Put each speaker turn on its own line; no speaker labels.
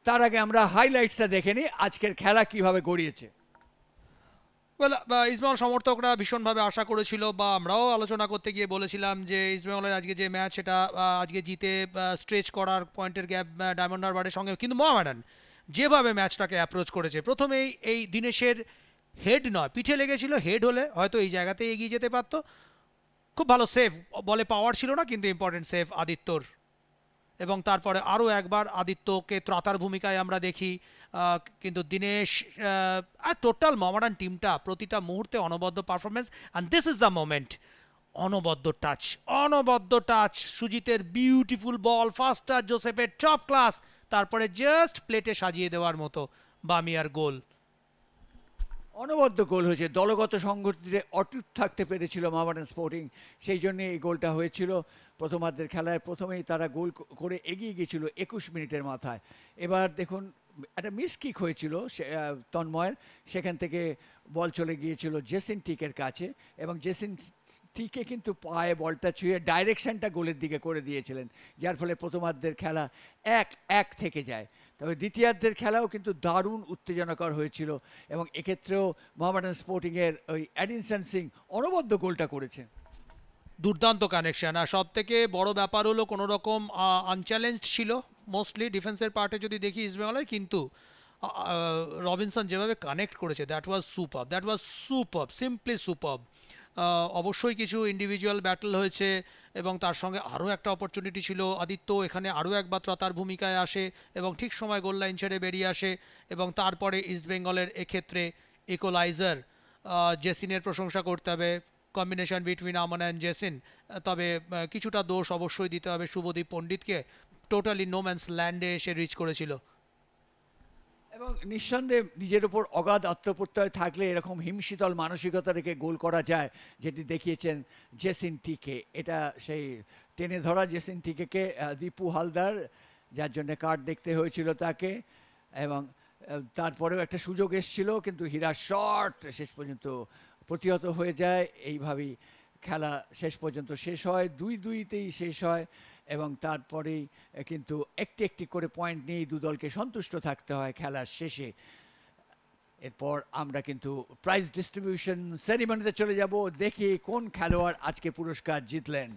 তার আগে আমরা হাইলাইটসটা দেখে নিই আজকের খেলা কিভাবে গড়িয়েছে।
ইস্টবেঙ্গল সমর্থকরা ভীষণভাবে আশা করেছিল, বা আমরাও আলোচনা করতে গিয়ে বলেছিলাম যে ইস্টবেঙ্গলের আজকে যে ম্যাচ সেটা আজকে জিতে স্ট্রেচ করার পয়েন্টের গ্যাপ ডায়মন্ড হারবারের সঙ্গে। কিন্তু মোহামেডান যেভাবে ম্যাচটাকে অ্যাপ্রোচ করেছে, প্রথমেই এই দিনেশের হেড নয় পিঠে লেগেছিল, হেড হলে হয়তো এই জায়গাতেই এগিয়ে যেতে পারতো। খুব ভালো সেভ, বলে পাওয়ার ছিল না কিন্তু ইম্পর্টেন্ট সেভ আদিত্যর। এবং তারপরে আরও একবার আদিত্যকে ত্রাতার ভূমিকায় আমরা দেখি। কিন্তু দিনেশ আর টোটাল মোহামেডান টিমটা প্রতিটা মুহূর্তে অনবদ্য performance. And this is the moment, অনবদ্য টাচ, অনবদ্য টাচ, সুজিতের বিউটিফুল বল, ফার্স্ট টাচ জোসেফের টপ ক্লাস, তারপরে জাস্ট প্লেটে সাজিয়ে দেওয়ার মতো বামিয়ার গোল।
অনবদ্য গোল হয়েছে, দলগত সংগতিতে অটুট থাকতে পেরেছিল মোহামেডান স্পোর্টিং, সেই জন্য এই গোলটা হয়েছিল। প্রথমার্ধের খেলায় প্রথমেই তারা গোল করে এগিয়ে গিয়েছিল 21 মিনিটের মাথায়। এবার দেখুন একটা মিস কিক হয়েছিল তন্ময়ের, সেখান থেকে বল চলে গিয়েছিল জেসিন টিকের কাছে, এবং জেসিন টিকে কিন্তু পায়ে বলটা ছুঁয়ে ডাইরেকশনটা গোলের দিকে করে দিয়েছিলেন, যার ফলে প্রথমার্ধের খেলা 1-1 থেকে যায়। তবে দ্বিতীয়ার্ধের খেলাও কিন্তু দারুণ উত্তেজনাকর হয়েছিল, এবং এক্ষেত্রেও মোহামেডান স্পোর্টিংয়ের ওই অ্যাডিনসন সিং অনবদ্য গোলটা করেছে।
দুর্দান্ত কানেকশন। আর সব থেকে বড় ব্যাপার হলো কোনো রকম আনচ্যালেঞ্জড ছিল মোস্টলি ডিফেন্সের পার্টে যদি দেখি ইস্টবেঙ্গলের, কিন্তু রবিনসন যেভাবে কানেক্ট করেছে, that was super, that was super, simply super. অবশ্যই কিছু ইন্ডিভিজুয়াল ব্যাটল হয়েছে, এবং তার সঙ্গে আরও একটা অপরচুনিটি ছিল। আদিত্য এখানে আরও একবার তার ভূমিকায় আসে এবং ঠিক সময় গোল লাইন ছেড়ে বেরিয়ে আসে, এবং তারপরে ইস্টবেঙ্গলের এক্ষেত্রে ইকোলাইজার। জেসিনের প্রশংসা করতে হবে, কম্বিনেশন বিটুইন আমন অ্যান্ড জেসিন। তবে কিছুটা দোষ অবশ্যই দিতে হবে শুভদীপ পণ্ডিতকে, টোটালি নো ম্যানস ল্যান্ডে এসে রিচ করেছিল।
এবং নিঃসন্দেহে নিজের ওপর অগাধ আত্মপ্রত্যয় থাকলে এরকম হিমশীতল মানসিকতা রেখে গোল করা যায়, যেটি দেখিয়েছেন জেসিন টিকে। এটা সেই টেনে ধরা জেসিন টিকেকে দীপু হালদার, যার জন্য কার্ড দেখতে হয়েছিল তাকে। এবং তারপরেও একটা সুযোগ এসেছিল, কিন্তু হীরার শট শেষ পর্যন্ত প্রতিহত হয়ে যায়। এইভাবেই খেলা শেষ পর্যন্ত শেষ হয়, 2-2তেই শেষ হয়। এবং তারপরেই কিন্তু একটি একটি করে পয়েন্ট নিয়েই দু দলকে সন্তুষ্ট থাকতে হয় খেলার শেষে। এরপর আমরা কিন্তু প্রাইজ ডিস্ট্রিবিউশন সেরিমনিতে চলে যাব, দেখি কোন খেলোয়াড় আজকে পুরস্কার জিতলেন।